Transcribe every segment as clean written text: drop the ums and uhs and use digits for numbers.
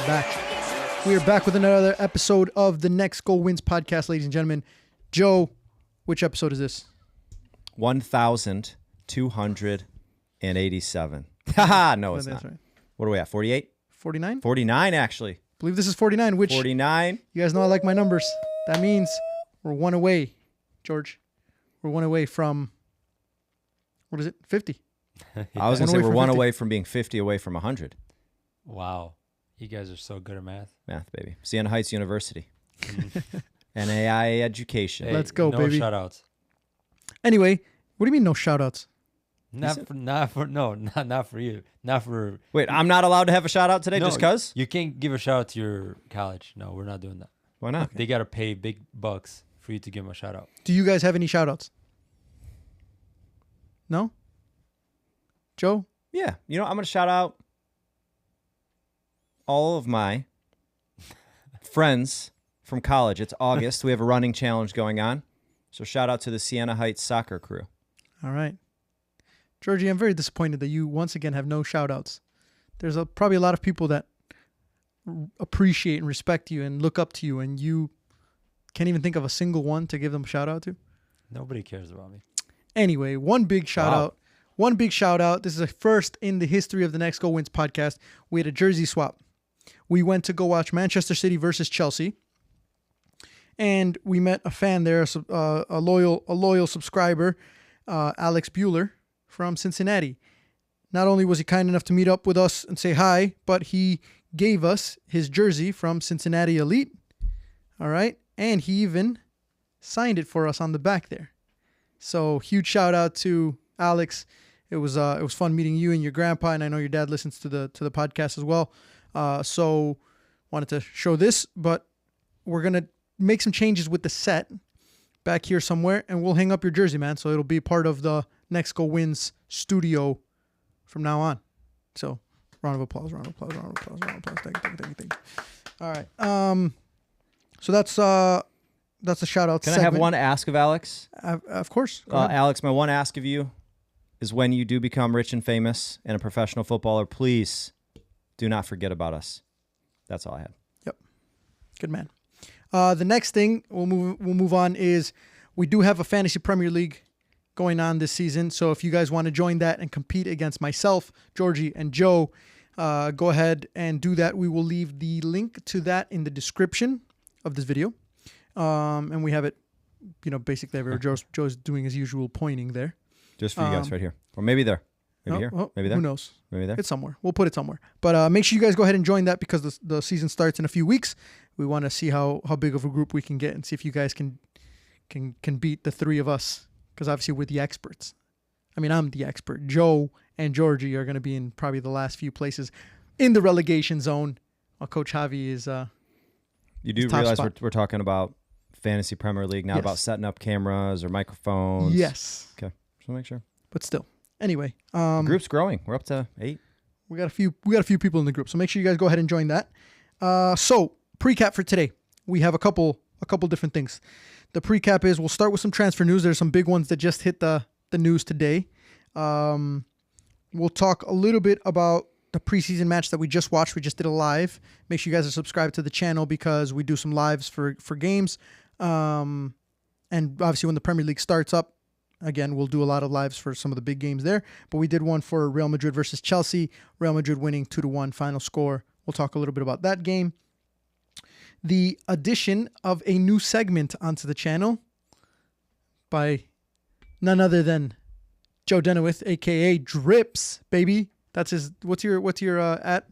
are back. We are back with another episode of the Next Goal Wins podcast, ladies and gentlemen. Joe, which episode is this? 1,287. Haha, no, it's not. Right. What are we at, 48? 49? 49, actually. I believe this is 49, which 49. You guys know I like my numbers. That means we're one away, George. We're one away from, what is it, 50. I was going to say we're one away from being 50 away from 100. Wow. You guys are so good at math. Math, baby. Siena Heights University. NAI education. Hey, let's go, no baby. No shout-outs. Anyway, what do you mean no shout-outs? Not for you. Not for... Wait, I'm not allowed to have a shout-out today just because? You can't give a shout-out to your college. No, we're not doing that. Why not? They got to pay big bucks for you to give them a shout-out. Do you guys have any shout-outs? No? Joe? Yeah. You know, I'm going to shout out all of my friends from college. It's August. We have a running challenge going on. So shout out to the Siena Heights soccer crew. All right. Georgie, I'm very disappointed that you once again have no shout outs. There's probably a lot of people that appreciate and respect you and look up to you, and you can't even think of a single one to give them a shout out to. Nobody cares about me. Anyway, one big shout out. One big shout out. This is a first in the history of the Next Goal Wins podcast. We had a jersey swap. We went to go watch Manchester City versus Chelsea, and we met a fan there, a loyal subscriber, Alex Bueller from Cincinnati. Not only was he kind enough to meet up with us and say hi, but he gave us his jersey from Cincinnati Elite. All right, and he even signed it for us on the back there. So huge shout out to Alex. It was fun meeting you and your grandpa, and I know your dad listens to the podcast as well. So wanted to show this, but we're gonna make some changes with the set back here somewhere, and we'll hang up your jersey, man. So it'll be part of the Next Goal Wins studio from now on. So round of applause. Thank you. All right. So that's a shout out. Can I have one ask of Alex? Of course. Alex, my one ask of you is when you do become rich and famous and a professional footballer, please do not forget about us. That's all I had. Yep. Good man. The next thing we'll move on is we do have a fantasy Premier League going on this season. So if you guys want to join that and compete against myself, Georgie, and Joe, go ahead and do that. We will leave the link to that in the description of this video. And we have it, basically everywhere. Joe's doing his usual pointing there. Just for you guys right here. Or maybe there. Maybe here. Maybe there. Who knows? Maybe there. It's somewhere. We'll put it somewhere. But make sure you guys go ahead and join that because the season starts in a few weeks. We want to see how big of a group we can get and see if you guys can beat the three of us. Because obviously we're the experts. I mean, I'm the expert. Joe and Georgie are going to be in probably the last few places in the relegation zone. While Coach Javi is you do realize we're talking about Fantasy Premier League, not about setting up cameras or microphones. Yes. Okay. Just want to make sure. But still. Anyway. The group's growing. We're up to 8. We got a few people in the group. So make sure you guys go ahead and join that. So pre-cap for today. We have a couple different things. The pre-cap is we'll start with some transfer news. There's some big ones that just hit the news today. We'll talk a little bit about the preseason match that we just watched. We just did a live. Make sure you guys are subscribed to the channel because we do some lives for games. And obviously when the Premier League starts up, again, we'll do a lot of lives for some of the big games there. But we did one for Real Madrid versus Chelsea. Real Madrid winning 2-1 final score. We'll talk a little bit about that game. The addition of a new segment onto the channel by none other than Joe Deneweth, aka Drips, baby. That's his. What's your at?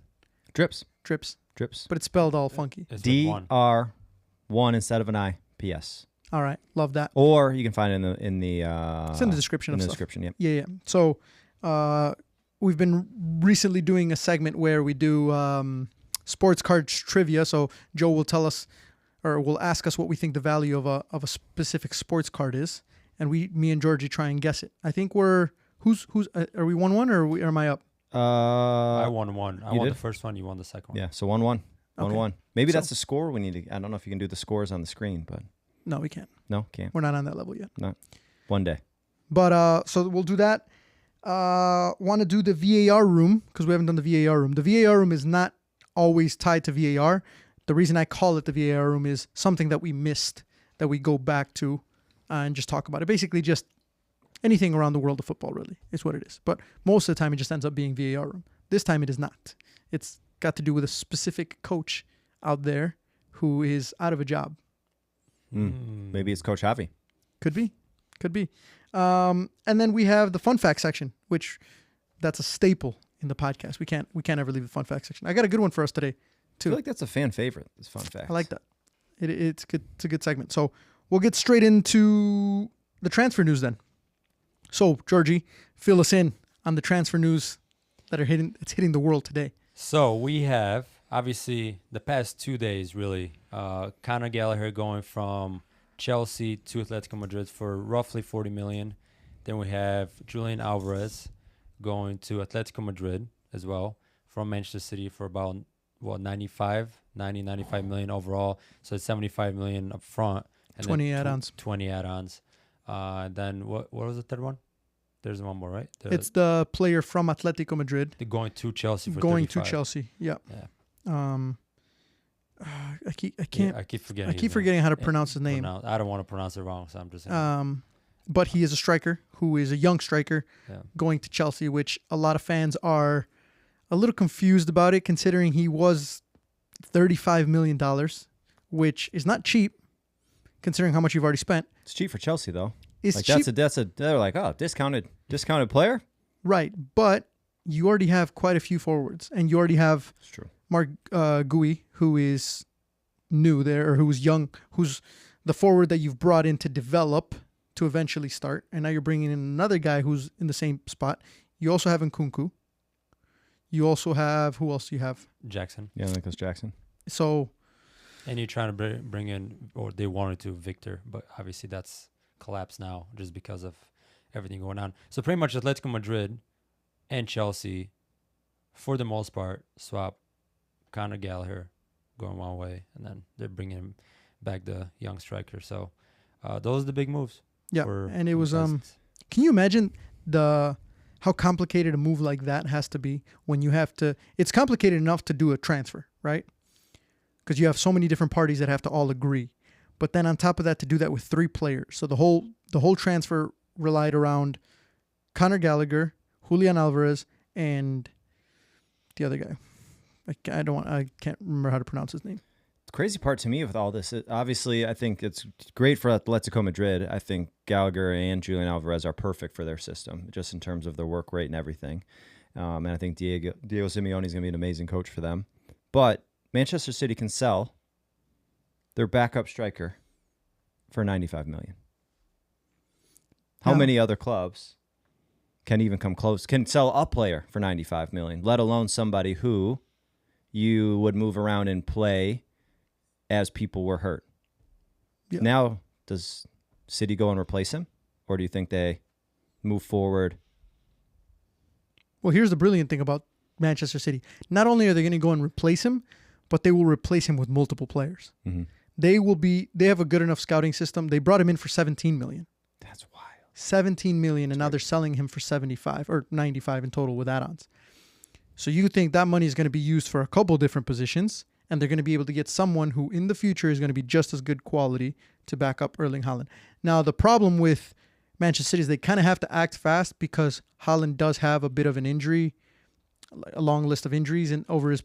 Drips. But it's spelled all funky. DR1 instead of an I. PS. All right, love that. Or you can find it in the. It's in the description. Description. Yep. Yeah. So, we've been recently doing a segment where we do sports cards trivia. So Joe will tell us, or will ask us what we think the value of a specific sports card is, and me and Georgie try and guess it. I think we're who's are we 1-1 or am I up? I won one. I won did? the first one. You won the second one. Yeah. So 1-1. Okay. 1-1. Maybe that's the score we need to. I don't know if you can do the scores on the screen, but no, we can't. No, can't. We're not on that level yet. No. One day. But so we'll do that. Want to do the VAR room because we haven't done the VAR room. The VAR room is not always tied to VAR. The reason I call it the VAR room is something that we missed that we go back to and just talk about it. Basically, just anything around the world of football, really, is what it is. But most of the time, it just ends up being VAR room. This time, it is not. It's got to do with a specific coach out there who is out of a job. Maybe it's Coach Javi. Could be. And then we have the fun fact section, which that's a staple in the podcast. We can't ever leave the fun fact section. I got a good one for us today, too. I feel like that's a fan favorite, this fun fact. I like that. It's good. It's a good segment. So we'll get straight into the transfer news then. So, Georgie, fill us in on the transfer news that it's hitting the world today. So we have, obviously, the past 2 days, really, Conor Gallagher going from Chelsea to Atletico Madrid for roughly $40 million. Then we have Julian Alvarez going to Atletico Madrid as well from Manchester City for about, 95 million overall. So it's 75 million up front. And 20 add-ons. 20 add-ons. Then what was the third one? There's one more, right? It's the player from Atletico Madrid. They're going to Chelsea for going 35. to Chelsea. Yeah. I keep forgetting how to pronounce his name. I don't want to pronounce it wrong, so I'm just saying. But he is a striker who is a young striker going to Chelsea, which a lot of fans are a little confused about it, considering he was $35 million, which is not cheap, considering how much you've already spent. It's cheap for Chelsea, though. It's like cheap. They're like, oh, discounted player? Right, but you already have quite a few forwards, and you already have It's true. Mark Gui, who is new there, or who's young, who's the forward that you've brought in to develop to eventually start, and now you're bringing in another guy who's in the same spot. You also have Nkunku. You also have, who else do you have? Jackson. Yeah, Nicholas Jackson. So, And you're trying to bring in, or they wanted to, Victor, but obviously that's collapsed now just because of everything going on. So pretty much Atletico Madrid and Chelsea, for the most part, swap Conor Gallagher going one way, and then they're bringing back the young striker. So those are the big moves. yeah, and it was can you imagine how complicated a move like that has to be when you have to? It's complicated enough to do a transfer, right? Because you have so many different parties that have to all agree. But then on top of that, to do that with 3 players. So the whole transfer relied around Conor Gallagher, Julian Alvarez, and the other guy. I can't remember how to pronounce his name. The crazy part to me with all this, obviously, I think it's great for Atletico Madrid. I think Gallagher and Julian Alvarez are perfect for their system, just in terms of their work rate and everything. And I think Diego Simeone is going to be an amazing coach for them. But Manchester City can sell their backup striker for $95 million. How many other clubs can even come close, can sell a player for $95 million, let alone somebody who you would move around and play as people were hurt? Yeah. Now, does City go and replace him? Or do you think they move forward? Well, here's the brilliant thing about Manchester City. Not only are they going to go and replace him, but they will replace him with multiple players. Mm-hmm. They have a good enough scouting system. They brought him in for $17 million. That's wild. $17 million, and now they're selling him for 75 or 95 in total with add-ons. So you think that money is going to be used for a couple different positions, and they're going to be able to get someone who in the future is going to be just as good quality to back up Erling Haaland. Now, the problem with Manchester City is they kind of have to act fast because Haaland does have a bit of an injury, a long list of injuries over his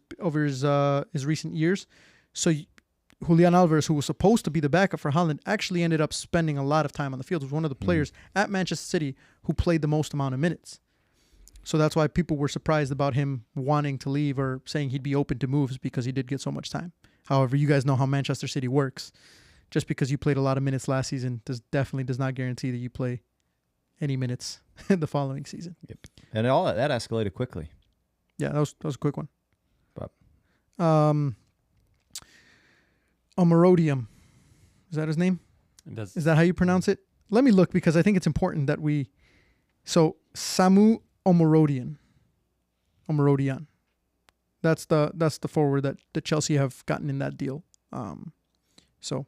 recent years. So Julian Alvarez, who was supposed to be the backup for Haaland, actually ended up spending a lot of time on the field. He was one of the players at Manchester City who played the most amount of minutes. So that's why people were surprised about him wanting to leave or saying he'd be open to moves, because he did get so much time. However, you guys know how Manchester City works. Just because you played a lot of minutes last season definitely does not guarantee that you play any minutes the following season. Yep. And all that escalated quickly. Yeah, that was a quick one. But Omarodium. Is that his name? Is Is that how you pronounce it? Let me look, because I think it's important that we... So, Samu Omarodian. That's the forward that Chelsea have gotten in that deal. So,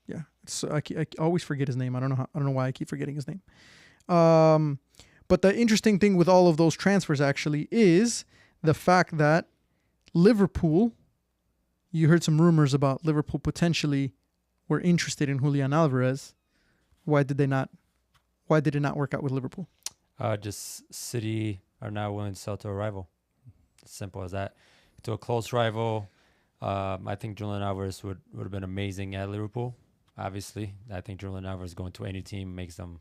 yeah. I always forget his name. I don't know why I keep forgetting his name. But the interesting thing with all of those transfers actually is the fact that Liverpool, you heard some rumors about Liverpool potentially were interested in Julian Alvarez. Why did it not work out with Liverpool? Just City are now willing to sell to a rival. Simple as that. To a close rival. I think Julian Alvarez would have been amazing at Liverpool. Obviously, I think Julian Alvarez going to any team makes them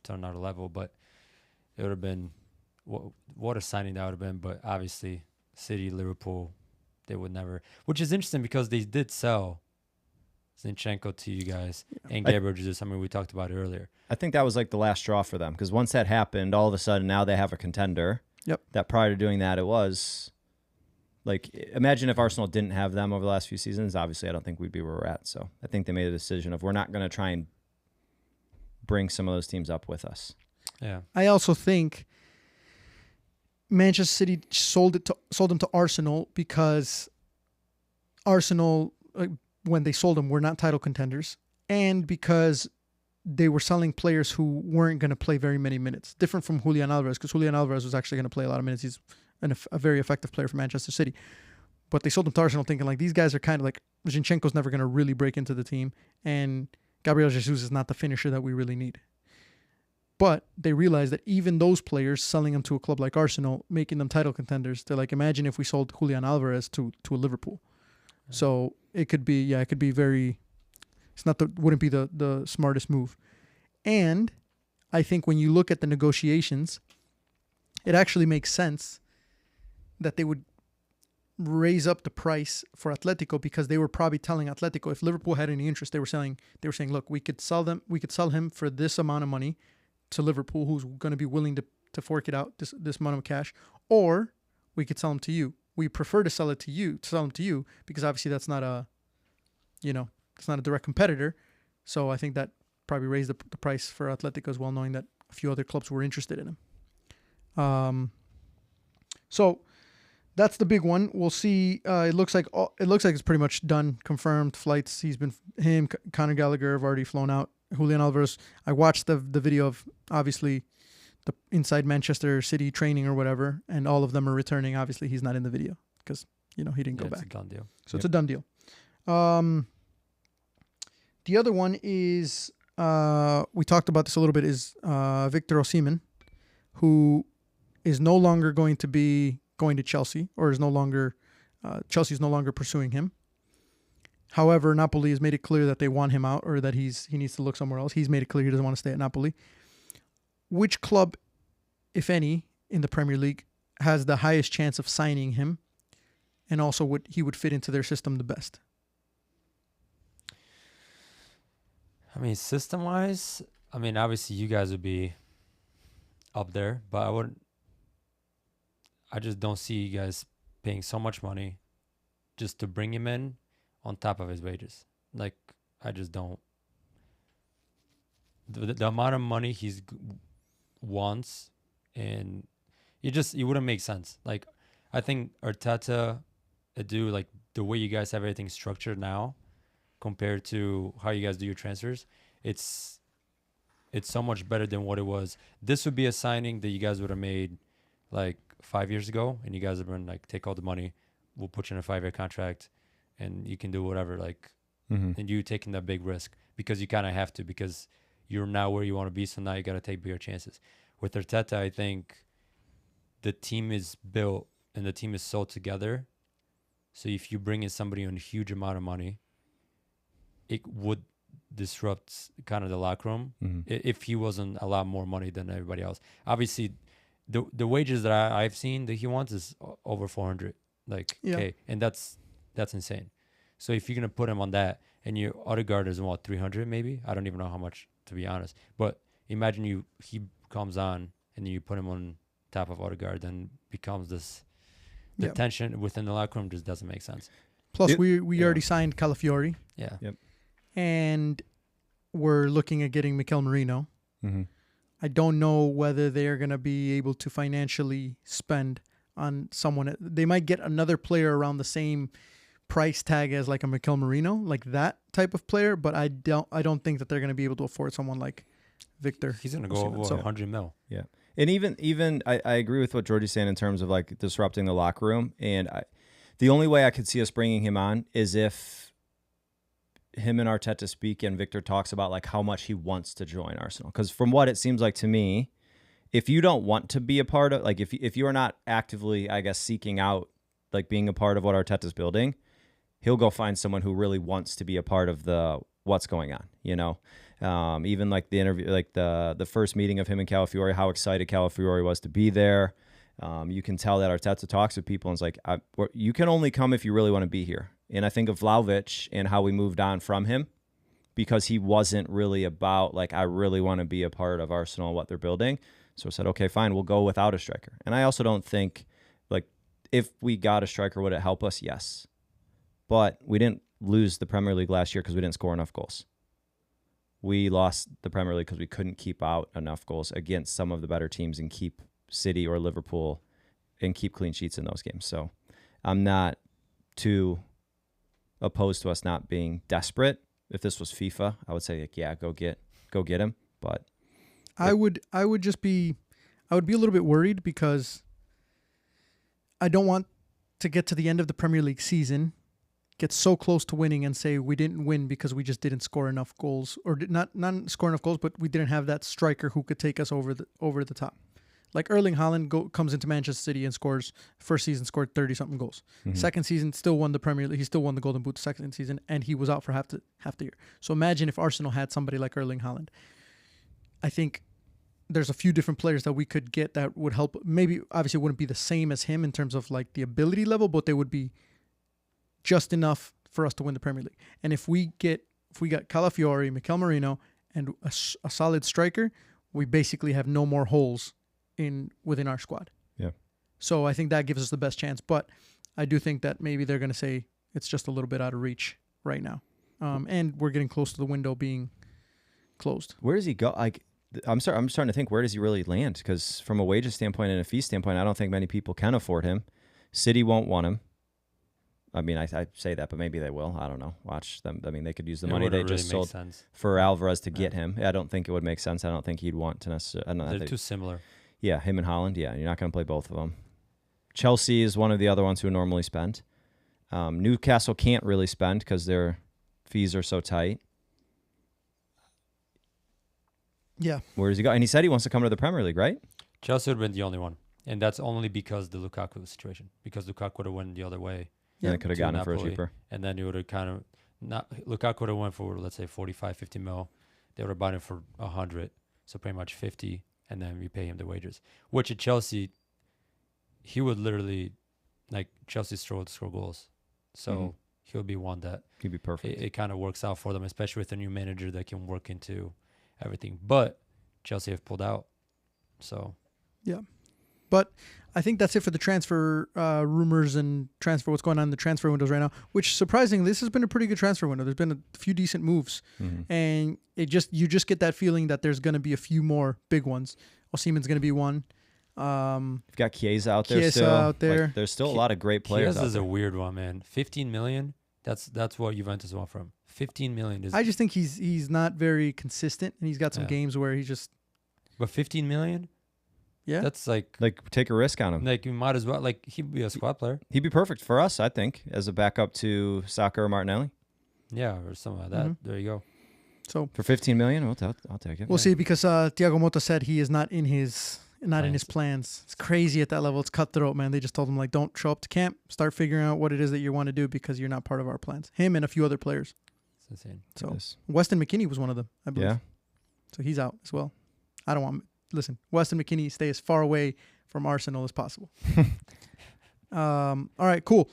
turn out a level, but it would have been what a signing that would have been. But obviously, City, Liverpool, they would never. Which is interesting because they did sell Zinchenko to you guys and Gabriel Jesus. I mean, we talked about it earlier. I think that was like the last straw for them because once that happened, all of a sudden now they have a contender. Yep. That prior to doing that, it was like, imagine if Arsenal didn't have them over the last few seasons. Obviously, I don't think we'd be where we're at. So I think they made a decision of we're not going to try and bring some of those teams up with us. Yeah. I also think Manchester City sold them to Arsenal because Arsenal, when they sold them, were not title contenders, and because they were selling players who weren't going to play very many minutes. Different from Julian Alvarez, because Julian Alvarez was actually going to play a lot of minutes. He's a very effective player for Manchester City. But they sold him to Arsenal thinking like these guys are kind of like Zinchenko's never going to really break into the team, and Gabriel Jesus is not the finisher that we really need. But they realized that even those players, selling them to a club like Arsenal, making them title contenders, they're like, imagine if we sold Julian Alvarez to a Liverpool. Yeah. So it could be very, wouldn't be the smartest move. And I think when you look at the negotiations, it actually makes sense that they would raise up the price for Atletico, because they were probably telling Atletico, if Liverpool had any interest, they were saying, look, we could sell him for this amount of money to Liverpool, who's going to be willing to fork it out, this amount of cash, or we could sell him to you. We prefer to sell him to you because obviously that's not a direct competitor. So I think that probably raised the price for Atletico as well, knowing that a few other clubs were interested in him. So that's the big one. We'll see. It looks like it's pretty much done, confirmed flights. Conor Gallagher have already flown out. Julian Alvarez, I watched the video of obviously the inside Manchester City training or whatever, and all of them are returning. Obviously, he's not in the video because he didn't go back. It's a done deal. So It's a done deal. The other one is we talked about this a little bit. Is Victor Osimhen, who is no longer going to be going to Chelsea, or is no longer Chelsea's no longer pursuing him. However, Napoli has made it clear that they want him out, or that he needs to look somewhere else. He's made it clear he doesn't want to stay at Napoli. Which club, if any, in the Premier League has the highest chance of signing him, and also he would fit into their system the best? I mean, system-wise, obviously you guys would be up there, but I just don't see you guys paying so much money just to bring him in on top of his wages. Like, I just don't. The amount of money he wants, and it wouldn't make sense. Like, I think Arteta, like the way you guys have everything structured now, compared to how you guys do your transfers, it's so much better than what it was. This would be a signing that you guys would have made like 5 years ago, and you guys have been like, take all the money, we'll put you in a 5-year contract, and you can do whatever, like, and you taking that big risk because you kind of have to, because you're now where you want to be, so now you got to take bigger chances. With Arteta, I think the team is built and the team is sold together, so if you bring in somebody on a huge amount of money, it would disrupt kind of the locker room if he wasn't a lot more money than everybody else. Obviously, the wages that I've seen that he wants is over 400, K, and that's insane. So if you're gonna put him on that, and your Odegaard is 300 maybe, I don't even know how much, to be honest. But imagine he comes on and then you put him on top of Odegaard, then becomes the tension within the locker room just doesn't make sense. Plus, we already signed Calafiori. Yeah. Yep. And we're looking at getting Mikel Merino. I don't know whether they're going to be able to financially spend on someone. They might get another player around the same price tag as like a Mikel Merino, like that type of player, but I don't think that they're going to be able to afford someone like Victor. He's going to go over 100 mil. Yeah. And even I agree with what Georgie's saying in terms of like disrupting the locker room. And The only way I could see us bringing him on is if him and Arteta speak and Victor talks about like how much he wants to join Arsenal. Because from what it seems like to me, if you don't want to be a part of, like if you are not actively, I guess, seeking out like being a part of what Arteta's building, he'll go find someone who really wants to be a part of the what's going on, you know? Even like the interview, like the first meeting of him and Calafiori, how excited Calafiori was to be there. You can tell that Arteta talks with people and it's like, you can only come if you really want to be here. And I think of Vlahovic and how we moved on from him because he wasn't really about like, I really want to be a part of Arsenal and what they're building. So I said, okay, fine, we'll go without a striker. And I also don't think like if we got a striker, would it help us? Yes. But we didn't lose the Premier League last year because we didn't score enough goals. We lost the Premier League because we couldn't keep out enough goals against some of the better teams and keep City or Liverpool and keep clean sheets in those games. So I'm not too opposed to us not being desperate. If this was FIFA, I would say like, yeah, go get him. But I would be a little bit worried because I don't want to get to the end of the Premier League season, get so close to winning and say we didn't win because we just didn't score enough goals or did not score enough goals, but we didn't have that striker who could take us over the top. Like Erling Haaland comes into Manchester City and scores, first season scored 30-something goals. Mm-hmm. Second season still won the Premier League. He still won the Golden Boot second season, and he was out for half the year. So imagine if Arsenal had somebody like Erling Haaland. I think there's a few different players that we could get that would help. Maybe obviously it wouldn't be the same as him in terms of like the ability level, but they would be just enough for us to win the Premier League. And if we got Calafiori, Mikel Merino, and a solid striker, we basically have no more holes within our squad. Yeah. So I think that gives us the best chance. But I do think that maybe they're going to say it's just a little bit out of reach right now. And we're getting close to the window being closed. Where does he go? Like, I'm starting to think, where does he really land? Because from a wages standpoint and a fee standpoint, I don't think many people can afford him. City won't want him. I mean, I say that, but maybe they will. I don't know. Watch them. I mean, they could use the money they just sold for Alvarez to get him. I don't think it would make sense. I don't think he'd want to necessarily. They're too similar. Yeah, him and Haaland. Yeah, you're not going to play both of them. Chelsea is one of the other ones who normally spend. Newcastle can't really spend because their fees are so tight. Yeah. Where does he go? And he said he wants to come to the Premier League, right? Chelsea would have been the only one. And that's only because the Lukaku situation. Because Lukaku would have went the other way. Yeah, and it could have gotten him for a cheaper. And then it would have kind of Lukaku would have went for, let's say, 45, 50 mil. They would have bought him for 100. So pretty much 50. And then we pay him the wages. Which at Chelsea, he would literally, like, Chelsea struggle to score goals. So he'll be one that he'd be perfect. It kind of works out for them, especially with a new manager that can work into everything. But Chelsea have pulled out. So yeah. But I think that's it for the transfer rumors and what's going on in the transfer windows right now, which surprisingly, this has been a pretty good transfer window. There's been a few decent moves. And you just get that feeling that there's going to be a few more big ones. Osimhen's going to be one. You've got Chiesa out there still. Like, there's still a lot of great players. Chiesa is a weird one, man. 15 million. That's what Juventus want from him. 15 million is. I just think he's not very consistent, and he's got some games where he just. But 15 million. Yeah, that's like take a risk on him. Like you might as well. Like he'd be a squad player. He'd be perfect for us, I think, as a backup to Saka or Martinelli. Yeah, or something like that. There you go. So for 15 million, I'll take it. We'll see, because Thiago Motta said he is not in his plans. It's crazy at that level. It's cutthroat, man. They just told him, like, don't show up to camp. Start figuring out what it is that you want to do because you're not part of our plans. Him and a few other players. It's insane. So Weston McKennie was one of them, I believe. Yeah. So he's out as well. I don't want. Listen, Weston McKennie, stay as far away from Arsenal as possible. All right, cool.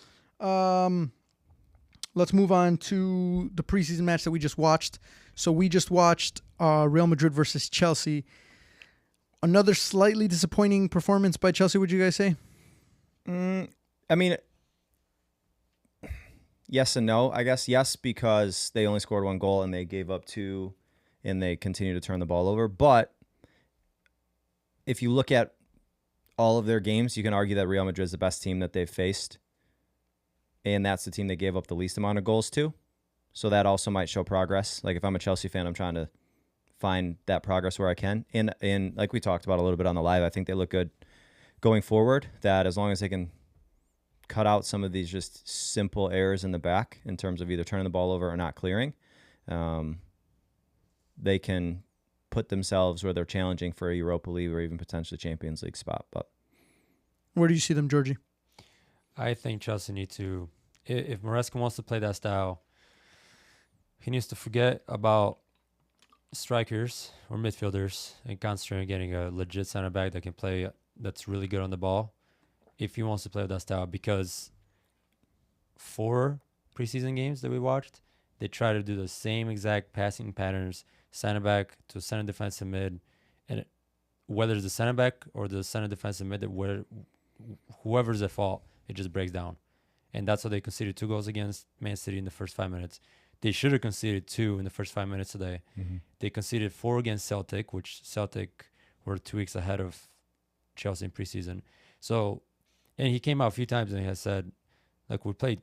Let's move on to the preseason match that we just watched. So we just watched Real Madrid versus Chelsea. Another slightly disappointing performance by Chelsea, would you guys say? I mean, yes and no. I guess yes, because they only scored one goal and they gave up two and they continue to turn the ball over. But if you look at all of their games, you can argue that Real Madrid is the best team that they've faced. And that's the team they gave up the least amount of goals to. So that also might show progress. Like if I'm a Chelsea fan, I'm trying to find that progress where I can. And like we talked about a little bit on the live, I think they look good going forward, that as long as they can cut out some of these just simple errors in the back in terms of either turning the ball over or not clearing, they can put themselves where they're challenging for a Europa League or even potentially Champions League spot. But where do you see them, Georgie? I think Chelsea need to, if Maresca wants to play that style, he needs to forget about strikers or midfielders and concentrate on getting a legit center back that can play, that's really good on the ball, if he wants to play with that style. Because 4 preseason games that we watched, they try to do the same exact passing patterns, center back to center defensive mid, and whether it's the center back or the center defensive mid, whoever's at fault, it just breaks down. And that's how they conceded 2 goals against Man City in the first 5 minutes. They should have conceded 2 in the first 5 minutes today. Mm-hmm. They conceded 4 against Celtic, which Celtic were 2 weeks ahead of Chelsea in preseason. So, and he came out a few times and he has said, like, we play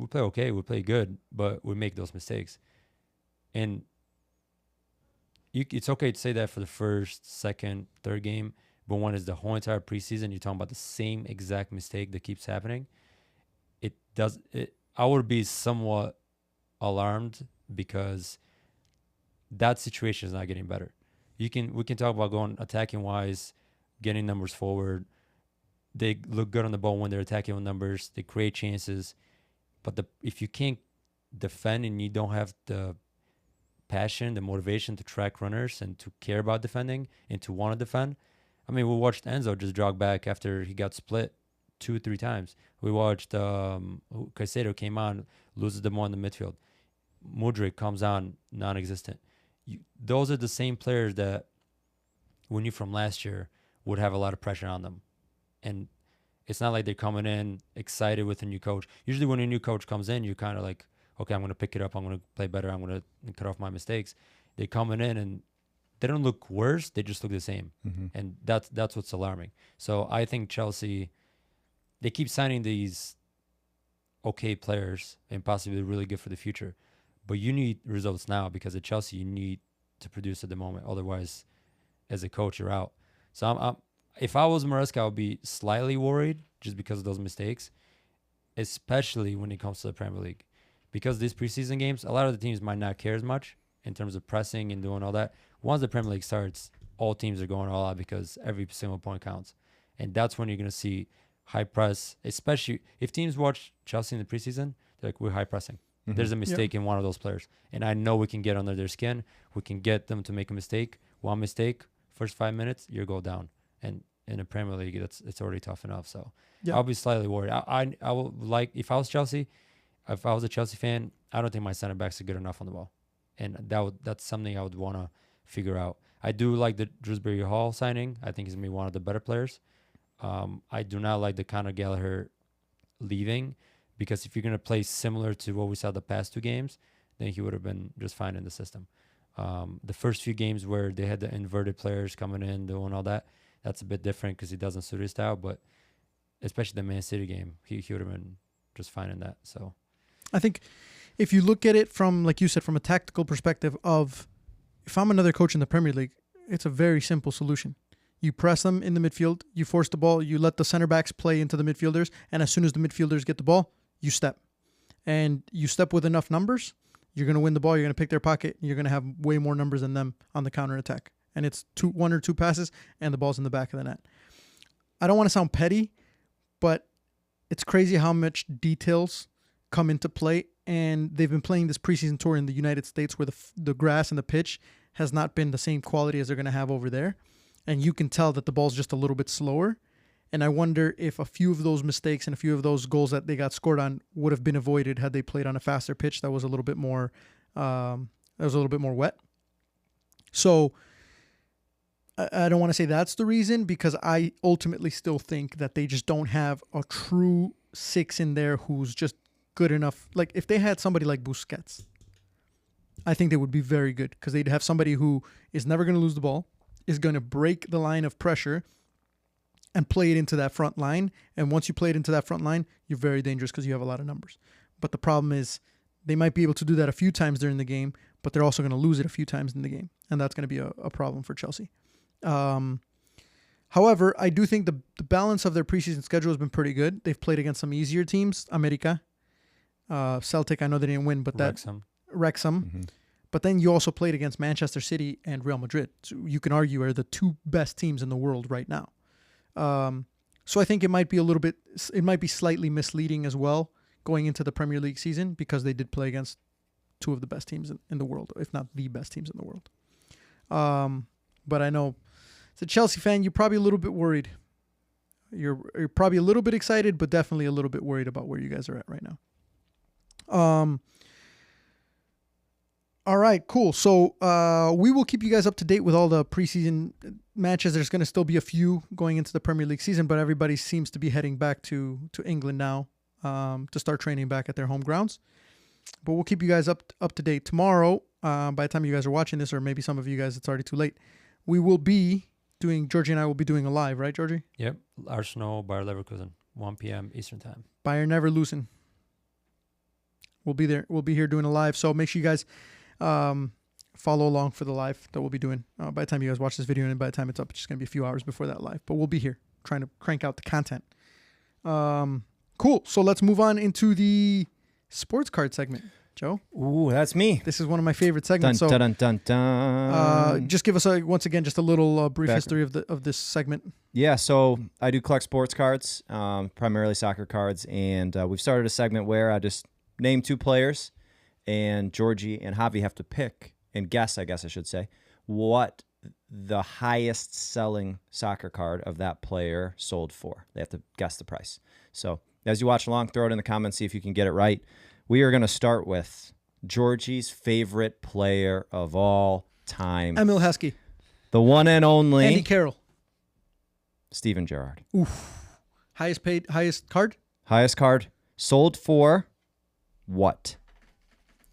okay, we play good, but we make those mistakes. And it's okay to say that for the first, second, third game, but when it's the whole entire preseason, you're talking about the same exact mistake that keeps happening. I would be somewhat alarmed because that situation is not getting better. We can talk about going attacking wise, getting numbers forward. They look good on the ball when they're attacking with numbers. They create chances, but if you can't defend and you don't have the passion, the motivation to track runners and to care about defending and to want to defend. I mean, we watched Enzo just jog back after he got split 2-3 times. We watched Caicedo came on, loses the ball in the midfield. Mudryk comes on, non-existent. Those are the same players that we knew from last year would have a lot of pressure on them. And it's not like they're coming in excited with a new coach. Usually when a new coach comes in, you're kind of like, okay, I'm going to pick it up. I'm going to play better. I'm going to cut off my mistakes. They're coming in and they don't look worse. They just look the same. Mm-hmm. And that's what's alarming. So I think Chelsea, they keep signing these okay players and possibly really good for the future. But you need results now because at Chelsea, you need to produce at the moment. Otherwise, as a coach, you're out. So if I was Maresca, I would be slightly worried just because of those mistakes, especially when it comes to the Premier League. Because these preseason games, a lot of the teams might not care as much in terms of pressing and doing all that. Once the Premier League starts, all teams are going all out because every single point counts. And that's when you're going to see high press, especially if teams watch Chelsea in the preseason, they're like, we're high pressing. Mm-hmm. There's a mistake in one of those players. And I know we can get under their skin. We can get them to make a mistake. One mistake, first 5 minutes, you go down. And in the Premier League, it's already tough enough. So I'll be slightly worried. I would like, if I was Chelsea, if I was a Chelsea fan, I don't think my center backs are good enough on the ball. And that's something I would want to figure out. I do like the Dewsbury Hall signing. I think he's going to be one of the better players. I do not like the Conor Gallagher leaving because if you're going to play similar to what we saw the past 2 games, then he would have been just fine in the system. The first few games where they had the inverted players coming in, doing all that, that's a bit different because he doesn't suit his style. But especially the Man City game, he would have been just fine in that. So I think if you look at it from, like you said, from a tactical perspective of if I'm another coach in the Premier League, it's a very simple solution. You press them in the midfield, you force the ball, you let the center backs play into the midfielders, and as soon as the midfielders get the ball, you step. And you step with enough numbers, you're going to win the ball, you're going to pick their pocket, and you're going to have way more numbers than them on the counter attack. And it's 1 or 2 passes, and the ball's in the back of the net. I don't want to sound petty, but it's crazy how much details come into play. And they've been playing this preseason tour in the United States where the grass and the pitch has not been the same quality as they're going to have over there. And you can tell that the ball's just a little bit slower. And I wonder if a few of those mistakes and a few of those goals that they got scored on would have been avoided had they played on a faster pitch that was a little bit more wet. So I don't want to say that's the reason because I ultimately still think that they just don't have a true 6 in there who's just good enough. Like if they had somebody like Busquets, I think they would be very good because they'd have somebody who is never going to lose the ball, is going to break the line of pressure and play it into that front line. And once you play it into that front line, you're very dangerous because you have a lot of numbers. But the problem is they might be able to do that a few times during the game, but they're also going to lose it a few times in the game. And that's going to be a problem for Chelsea. How However, I do think the balance of their preseason schedule has been pretty good. They've played against some easier teams, America, Celtic. I know they didn't win, but Wrexham. Mm-hmm. But then you also played against Manchester City and Real Madrid. So you can argue are the two best teams in the world right now. So I think it might be slightly misleading as well going into the Premier League season because they did play against two of the best teams in the world, if not the best teams in the world. But I know as a Chelsea fan, you're probably a little bit worried. You're probably a little bit excited, but definitely a little bit worried about where you guys are at right now. All right, cool. So we will keep you guys up to date with all the preseason matches. There's going to still be a few going into the Premier League season, but everybody seems to be heading back to England now to start training back at their home grounds. But we'll keep you guys up to date tomorrow. By the time you guys are watching this, or maybe some of you guys, it's already too late. We will be Georgie and I will be doing a live, right, Georgie? Yep. Arsenal, Bayer Leverkusen, 1 p.m. Eastern time. Bayern never losing. We'll be there. We'll be here doing a live. So make sure you guys follow along for the live that we'll be doing by the time you guys watch this video, and by the time it's up, it's just going to be a few hours before that live. But we'll be here trying to crank out the content. Cool. So let's move on into the sports card segment. Joe? Ooh, that's me. This is one of my favorite segments. Dun, dun, dun, dun, dun. Just give us once again just a little brief history of this segment. Yeah, so I do collect sports cards, primarily soccer cards, and we've started a segment where I just name two players, and Georgie and Javi have to pick and guess, I guess I should say, what the highest selling soccer card of that player sold for. They have to guess the price. So as you watch along, throw it in the comments, see if you can get it right. We are going to start with Georgie's favorite player of all time. Emil Heskey. The one and only. Andy Carroll. Steven Gerrard. Oof. Highest card? Highest card sold for what?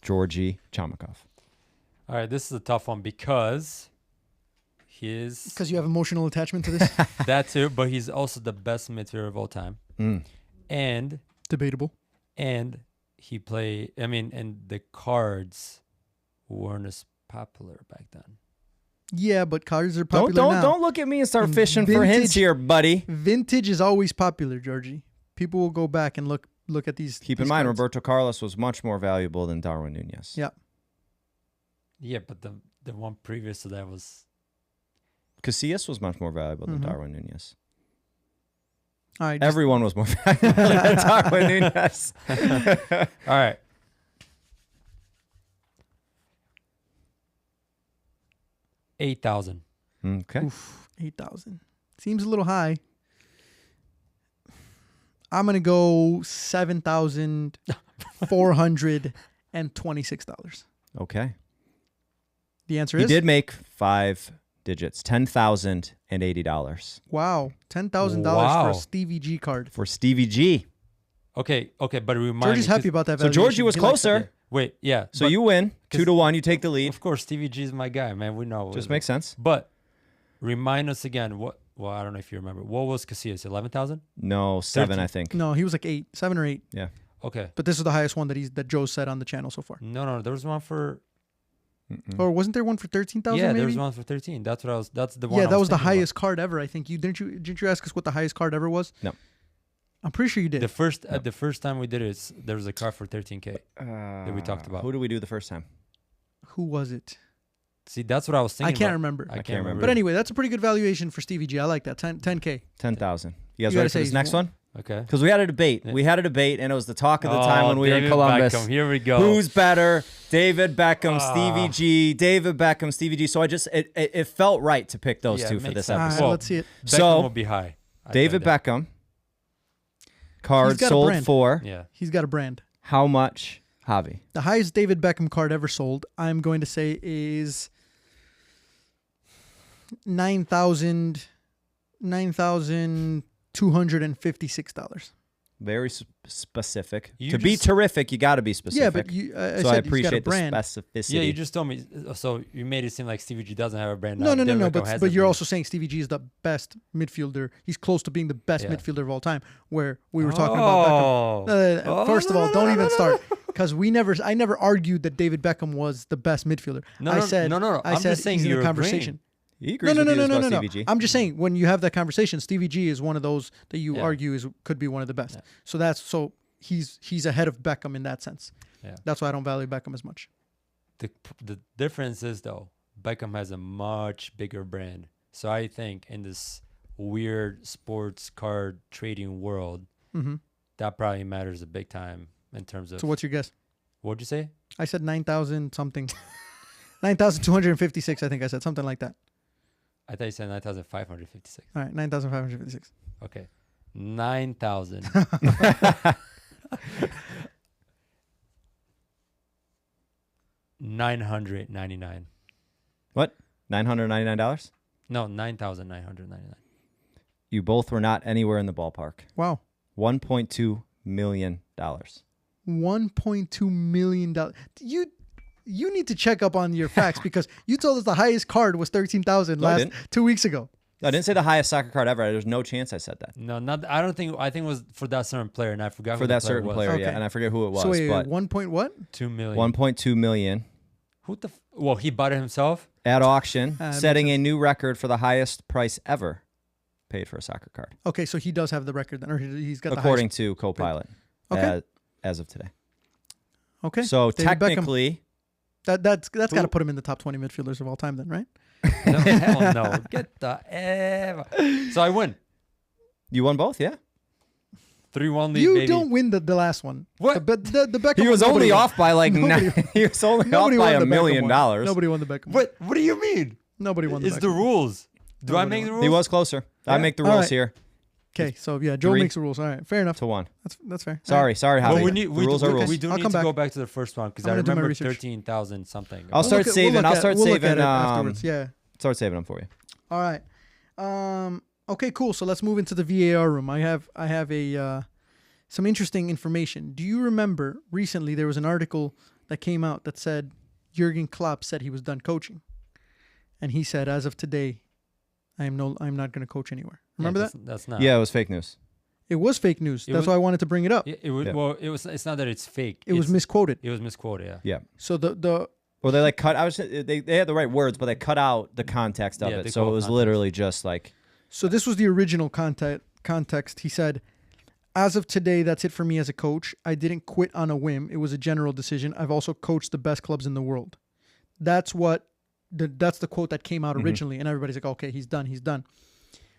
Georgie Chomakov. All right, this is a tough one because because you have emotional attachment to this? that too, but he's also the best midfielder of all time. And debatable. And he played, and the cards weren't as popular back then. Yeah, but cards are popular now. Don't look at me and start fishing for hints here, buddy. Vintage is always popular, Georgie. People will go back and look at these. Keep in mind, Roberto Carlos was much more valuable than Darwin Núñez. Yeah. Yeah, but the one previous to that was... Casillas was much more valuable than Darwin Núñez. All right, everyone was more valuable than Darwin Núñez. All right. $8,000. Okay. Oof, 8,000. Seems a little high. I'm gonna go $7,426. Okay. The answer he is? did make 5 digits, $10,080. Wow, $10,000 Wow. for a Stevie G card. For Stevie G. Okay, but remind Georgie's me. happy about that. So Georgie was closer. Wait, yeah. So you win 2-1. You take the lead. Of course, Stevie G is my guy, man. We know. Just makes sense. But remind us again. What? Well, I don't know if you remember. What was Casillas? 11,000? No, 7, 13. I think. No, he was like 7 or 8. Yeah. Okay. But this is the highest one that Joe said on the channel so far. No. There was one for. Or wasn't there one for 13,000? Yeah, maybe? there was one for 13. That's what I was. That's the one. Yeah, that was the thinking highest card ever. I think didn't you ask us what the highest card ever was? No. I'm pretty sure you did. The first time we did it, there was a card for 13K that we talked about. Who did we do the first time? Who was it? See, that's what I was thinking. I can't remember. I can't remember. But anyway, that's a pretty good valuation for Stevie G. I like that. 10K. 10,000. You guys You ready gotta for this say next one? Okay. Because we had a debate. Yeah. We had a debate, and it was the talk of the time when we were in David Columbus. Beckham. Here we go. Who's better? David Beckham, Stevie G. David Beckham, Stevie G. So it felt right to pick those two for this All episode. right, let's see it. Beckham So will be high. David Beckham, card He's got a sold brand. for Yeah. He's got a brand. how much? Javi. The highest David Beckham card ever sold, I'm going to say, is $9,256. Very specific. You To be just- terrific, you got to be specific. Yeah, but I so said I he's got a appreciate the brand. specificity. Yeah, you just told me. So you made it seem like Stevie G doesn't have a brand. No. David Beckham But has but a you're brand. also saying Stevie G is the best midfielder. He's close to being the best Yeah. midfielder of all time. Where we were talking about Beckham. First of all, don't even start, because I never argued that David Beckham was the best midfielder. I said no. I I'm said just saying he's in you're the conversation. He agrees with you about Stevie G. I'm just saying, when you have that conversation, Stevie G is one of those that you argue could be one of the best. Yeah. So he's ahead of Beckham in that sense. Yeah. That's why I don't value Beckham as much. The difference is, though, Beckham has a much bigger brand. So I think in this weird sports card trading world, that probably matters a big time in terms of. So what's your guess? What'd you say? I said 9,000 something. 9,256, I think I said. Something like that. I thought you said 9,556. All right, 9,556. Okay. 9,000. 999. What? $999? No, 9,999. You both were not anywhere in the ballpark. Wow. $1.2 million. $1.2 million. You need to check up on your facts because you told us the highest card was 13,000 2 weeks ago. No, I didn't say the highest soccer card ever. There's no chance I said that. No, not. I don't think. I think it was for that certain player, and I forgot For who that the player certain was. player, Okay. yeah, and I forget who it was. So wait, but 1 point what? 2 million. 1.2 million Who the? Well, he bought it himself. at auction, Makes setting a sense. new record for the highest price ever paid for a soccer card, Okay, so he does have the record then, or he's got the according highest. to Copilot. Okay. As of today. Okay. So David Beckham. technically, That's got to put him in the top 20 midfielders of all time then, right? No, hell no. Get the F. So I win. you won both, yeah. 3-1 lead, You baby. don't win the last one. What? The Beckham He one, was nobody only won. off by like Nobody- he was only off Nobody by won the $1 million. Beckham one. Nobody won the Beckham one. What? What do you mean? Nobody won the It's Beckham the one. rules. Do I Nobody make the won. rules? He was closer. I Yeah. make the All rules right. here Okay, so yeah, Joe 3 makes the rules. All right, fair enough. to 1. That's fair. Sorry, Well, Javi. we need. The rules are rules. We do I'll need come to back. go back to the first one because I I'm gonna do my remember research. 13,000 something. I'll start saving. I'll start we'll look saving. at it afterwards. Yeah. Start saving them for you. All right. Okay, cool. So let's move into the VAR room. I have a some interesting information. Do you remember recently there was an article that came out that said Jurgen Klopp said he was done coaching, and he said as of today, I'm not going to coach anywhere. Remember that? That's not. Yeah, it was fake news. It was fake news. It That's was- why I wanted to bring it up. It was. Yeah. Well, it was. It's not that it's fake. It was misquoted. It was misquoted. Yeah. Yeah. So the Well, they like cut. They had the right words, but they cut out the context of Yeah, it. they So cut it out was context. literally just like So this was the original context. He said, as of today, that's it for me as a coach. I didn't quit on a whim. It was a general decision. I've also coached the best clubs in the world. That's the quote that came out originally. And everybody's like, okay, he's done.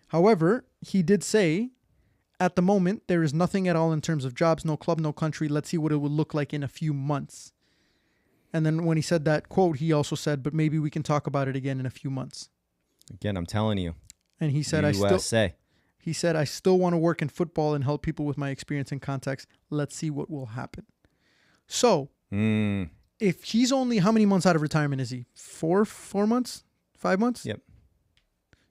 However, he did say, at the moment, there is nothing at all in terms of jobs, no club, no country. Let's see what it will look like in a few months. And then when he said that quote, he also said, but maybe we can talk about it again in a few months. again. I'm telling you, And he said, USA. I still want to work in football and help people with my experience and context. Let's see what will happen. So if he's only, how many months out of retirement is he? 4 months? 5 months? Yep.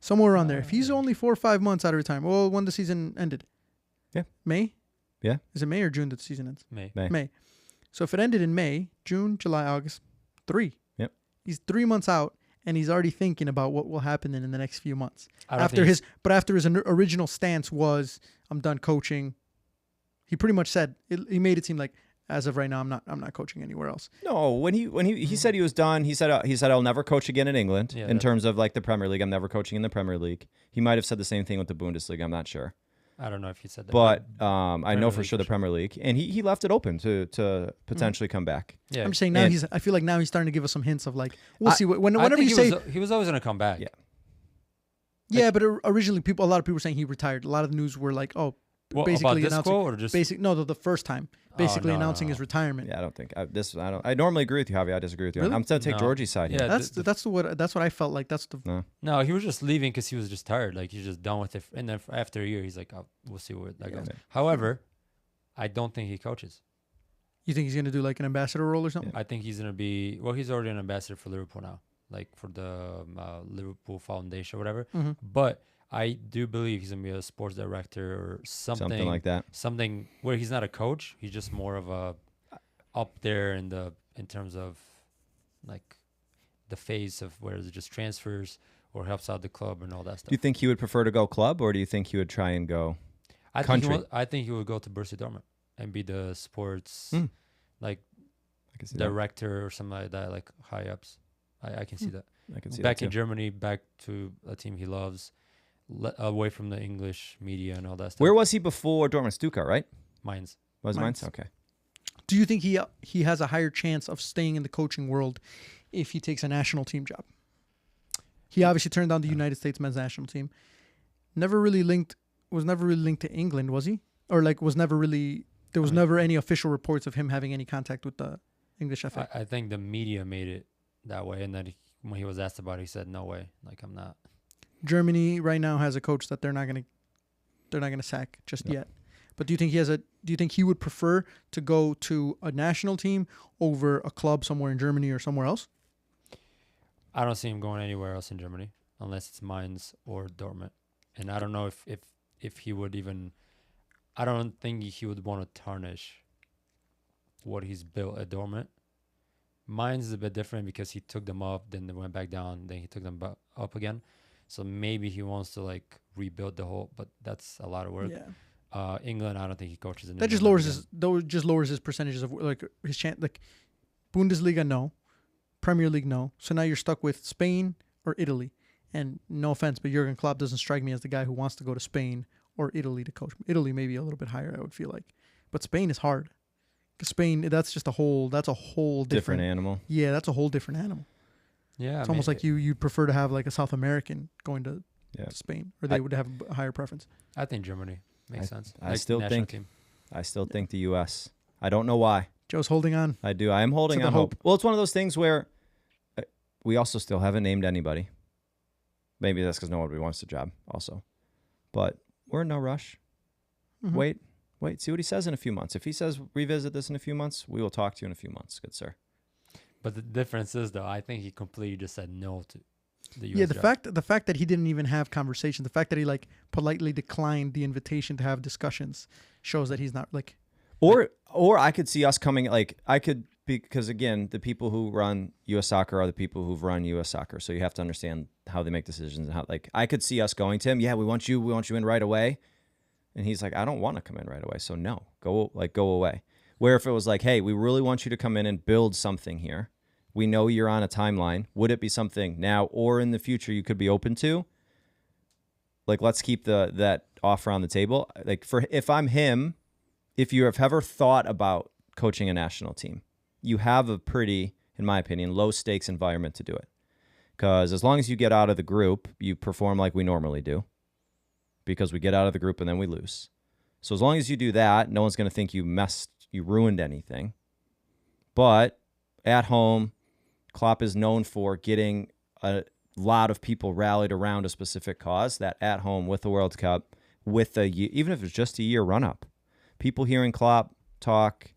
Somewhere around there. If he's only 4 or 5 months out of retirement, well, when the season ended? Yeah. May? Yeah. Is it May or June that the season ends? May. So if it ended in May, June, July, August, 3. Yep. He's 3 months out. And he's already thinking about what will happen in the next few months. I don't After think his original stance was, I'm done coaching. He pretty much said he made it seem like, as of right now, I'm not coaching anywhere else. No, when he said he was done, he said I'll never coach again in England Yeah, in terms of like the Premier League. I'm never coaching in the Premier League. He might have said the same thing with the Bundesliga. I'm not sure. I don't know if he said that. But I know for League sure the for sure. Premier League, and he left it open to potentially come back. Yeah. I'm just saying now And- I feel like now he's starting to give us some hints of like, we'll see. I Whenever think you say, he was always gonna come back. Yeah. yeah, but originally a lot of people were saying he retired. A lot of the news were like, oh, Well, basically about this announcing, quote or just the first time, basically no, announcing no. his retirement. Yeah, I don't think I normally agree with you, Javi. I disagree with you. Really? I'm going to take No. Georgie's side here. Yeah. That's what I felt like. That's the No, he was just leaving because he was just tired. Like he's just done with it. And then after a year, he's like, we'll see where that goes. Yeah. However, I don't think he coaches. You think he's gonna do like an ambassador role or something? I think he's gonna be. Well, he's already an ambassador for Liverpool now, like for the Liverpool Foundation or whatever. Mhm. But I do believe he's gonna be a sports director or Something like that. Something where he's not a coach. He's just more of a up there in terms of like the phase of where it's just transfers or helps out the club and all that stuff. Do you think he would prefer to go club, or do you think he would try and go? country? I think he would go to Borussia Dortmund and be the sports like I can see that. director or something like that, like high ups. I can see that. I can see Back that in too. Germany, back to a team he loves, away from the English media and all that stuff. Where was he before Dortmund? Stuttgart, right? Mainz. Was it Mainz. Mainz? Okay. Do you think he has a higher chance of staying in the coaching world if he takes a national team job? He obviously turned down the United States men's national team. Was never really linked to England, was he? Or like there was never any official reports of him having any contact with the English FA. I think the media made it that way, and then when he was asked about it, he said, "No way, like I'm not." Germany right now has a coach that they're not gonna sack just yet. But do you think he would prefer to go to a national team over a club somewhere in Germany or somewhere else? I don't see him going anywhere else in Germany unless it's Mainz or Dortmund, and I don't know if he would even. I don't think he would want to tarnish what he's built at Dortmund. Mainz is a bit different because he took them up, then they went back down, then he took them up again. So maybe he wants to like rebuild the whole, but that's a lot of work. Yeah. England, I don't think he coaches in That just lowers his percentages of like his chance. Like Bundesliga, no. Premier League, no. So now you're stuck with Spain or Italy. And no offense, but Jurgen Klopp doesn't strike me as the guy who wants to go to Spain or Italy to coach. Italy maybe a little bit higher, I would feel like. But Spain is hard. Because Spain, that's a whole different animal. Yeah, that's a whole different animal. Yeah, It's almost like you'd prefer to have like a South American going to Spain, or they would have a higher preference. I think Germany makes sense. I Like still national think team. think the U.S. I don't know why. Joe's holding on. I do. I am holding To the on hope. Well, it's one of those things where we also still haven't named anybody. Maybe that's because nobody wants the job also. But we're in no rush. Mm-hmm. Wait, see what he says in a few months. If he says revisit this in a few months, we will talk to you in a few months, good sir. But the difference is, though, I think he completely just said no to the U.S. Yeah, job. the fact that he didn't even have conversation, the fact that he like politely declined the invitation to have discussions shows that he's not like. Or I could see us coming because again, the people who run U.S. soccer are the people who've run U.S. soccer. So you have to understand how they make decisions and how I could see us going to him. Yeah, we want you in right away. And he's like, I don't want to come in right away. So no, go away. Where if it was like, hey, we really want you to come in and build something here. We know you're on a timeline. Would it be something now or in the future you could be open to? Like, let's keep that offer on the table. Like if I'm him, if you have ever thought about coaching a national team, you have a pretty, in my opinion, low stakes environment to do it. Because as long as you get out of the group, you perform like we normally do. Because we get out of the group and then we lose. So as long as you do that, no one's going to think you ruined anything. But at home, Klopp is known for getting a lot of people rallied around a specific cause. That at home with the World Cup, even if it's just a year run up, people hearing Klopp talk,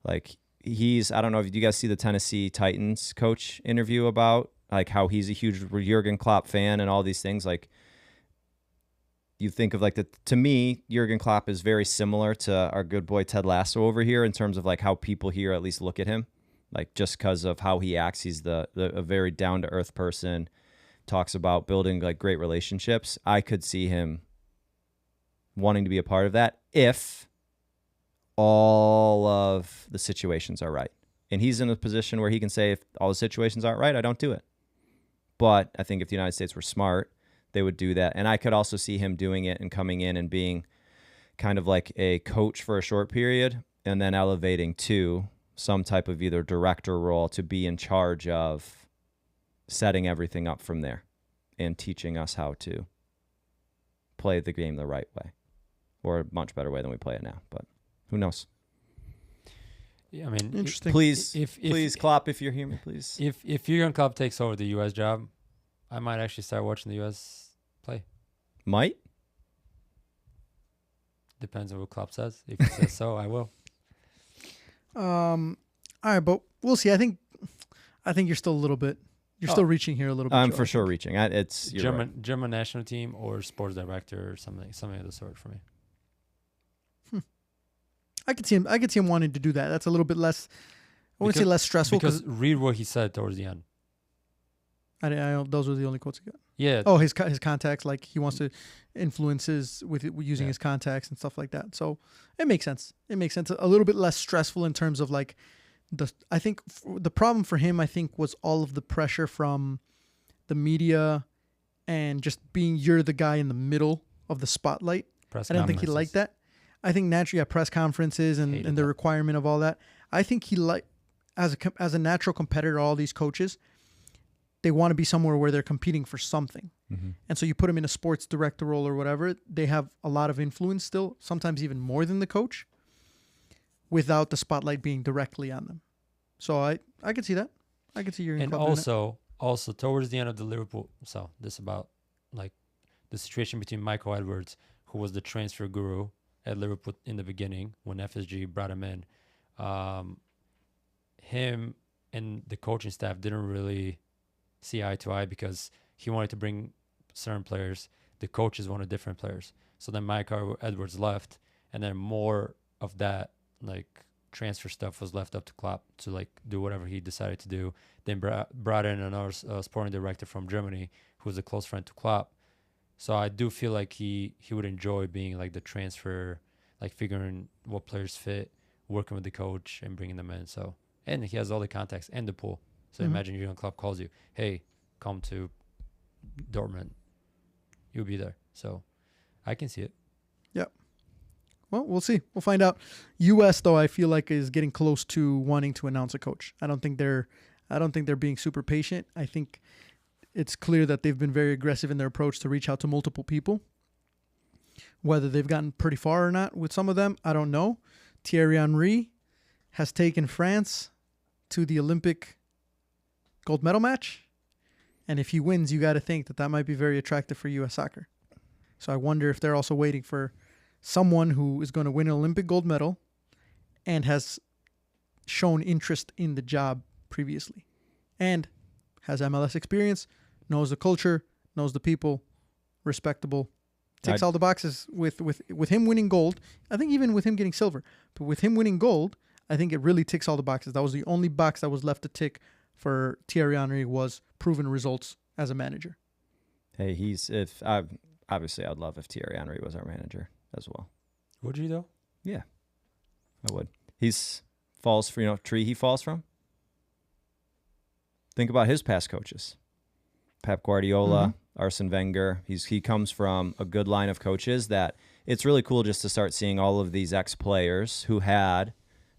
like I don't know if you guys see the Tennessee Titans coach interview about like how he's a huge Jurgen Klopp fan and all these things. Like you think of like to me, Jurgen Klopp is very similar to our good boy Ted Lasso over here in terms of like how people here at least look at him. Like just because of how he acts, he's a very down to earth person, talks about building like great relationships. I could see him wanting to be a part of that if all of the situations are right. And he's in a position where he can say, if all the situations aren't right, I don't do it. But I think if the United States were smart, they would do that. And I could also see him doing it and coming in and being kind of like a coach for a short period and then elevating to some type of either director role to be in charge of setting everything up from there and teaching us how to play the game the right way or a much better way than we play it now. But who knows? Yeah, I mean, Interesting. Please, Klopp, if you're here, please. If Jurgen Klopp takes over the U.S. job, I might actually start watching the U.S. play. Might? Depends on what Klopp says. If he says so, I will. All right, but we'll see. I think you're still a little bit. You're still reaching here a little bit. I'm Joe, for sure reaching. It's German national team or sports director or something of the sort for me. I could see him wanting to do that. That's a little bit less. I wouldn't say less stressful because read what he said towards the end. Those were the only quotes he got. Yeah. Oh, his contacts, like he wants to influence with using his contacts and stuff like that. So it makes sense. It makes sense. A little bit less stressful in terms of like I think the problem for him, I think, was all of the pressure from the media and just being you're the guy in the middle of the spotlight. I don't think he liked that. I think naturally at press conferences and the requirement of all that. I think he as a natural competitor, all these coaches, they want to be somewhere where they're competing for something. Mm-hmm. And so you put them in a sports director role or whatever, they have a lot of influence still, sometimes even more than the coach, without the spotlight being directly on them. So I could see that. I could see your and also towards the end of the Liverpool, so this about like the situation between Michael Edwards, who was the transfer guru at Liverpool in the beginning when FSG brought him in, him and the coaching staff didn't really see eye to eye because he wanted to bring certain players. The coaches wanted different players. So then Michael Edwards left, and then more of that like transfer stuff was left up to Klopp to like do whatever he decided to do. Then brought in another sporting director from Germany who was a close friend to Klopp. So I do feel like he would enjoy being like the transfer, like figuring what players fit, working with the coach and bringing them in. So, and he has all the contacts and the pool. So imagine Jurgen Klopp calls you, hey, come to Dortmund. You'll be there. So I can see it. Yep. Well, we'll see. We'll find out. U.S. though, I feel like is getting close to wanting to announce a coach. I don't think they're being super patient. I think it's clear that they've been very aggressive in their approach to reach out to multiple people. Whether they've gotten pretty far or not with some of them, I don't know. Thierry Henry has taken France to the Olympic gold medal match. And if he wins, you got to think that might be very attractive for U.S. soccer. So I wonder if they're also waiting for someone who is going to win an Olympic gold medal and has shown interest in the job previously and has MLS experience, knows the culture, knows the people, respectable, ticks all the boxes with him winning gold. I think even with him getting silver, but with him winning gold, I think it really ticks all the boxes. That was the only box that was left to tick for Thierry Henry was proven results as a manager. Hey, obviously I'd love if Thierry Henry was our manager as well. Would you though? Yeah, I would. Falls for, tree he falls from. Think about his past coaches. Pep Guardiola, Arsene Wenger. He comes from a good line of coaches that it's really cool just to start seeing all of these ex-players who had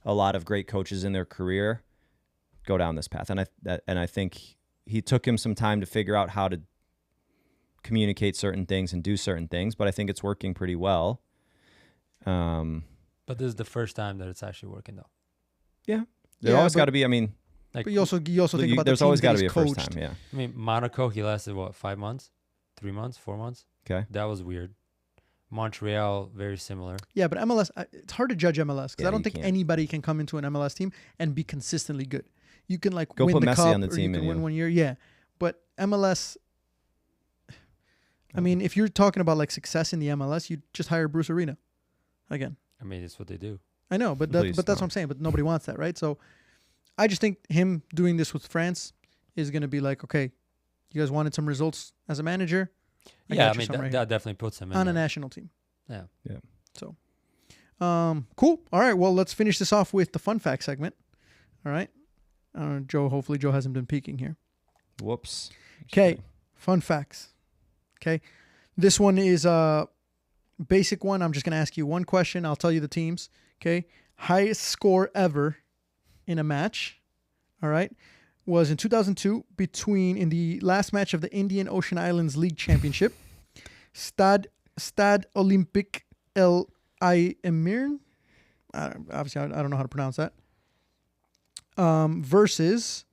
a lot of great coaches in their career go down this path. And I think he took him some time to figure out how to communicate certain things and do certain things, but I think it's working pretty well. But this is the first time that it's actually working though. Yeah. There always got to be, but you also think about there's the always got to be a first time, yeah. I mean, Monaco, he lasted, 5 months? 3 months? 4 months? Okay. That was weird. Montreal, very similar. Yeah, but MLS, it's hard to judge MLS because Yeah, I don't think anybody can come into an MLS team and be consistently good. You can Go win put the Messi cup on the or team you can and win you- 1 year. Yeah, but MLS, I mean, if you're talking about like success in the MLS, you just hire Bruce Arena again. I mean, it's what they do. I know, but that's what I'm saying. But nobody wants that, right? So I just think him doing this with France is going to be like, okay, you guys wanted some results as a manager. That definitely puts him on in a national team. Yeah. Yeah. So, cool. All right. Well, let's finish this off with the fun fact segment. All right. Hopefully Joe hasn't been peeking here. Whoops. Okay. Fun facts. Okay. This one is a basic one. I'm just going to ask you one question. I'll tell you the teams. Okay. Highest score ever in a match. All right. Was in 2002 in the last match of the Indian Ocean Islands League Championship. Stade Olympique El Emirne. Obviously, I don't know how to pronounce that. Versus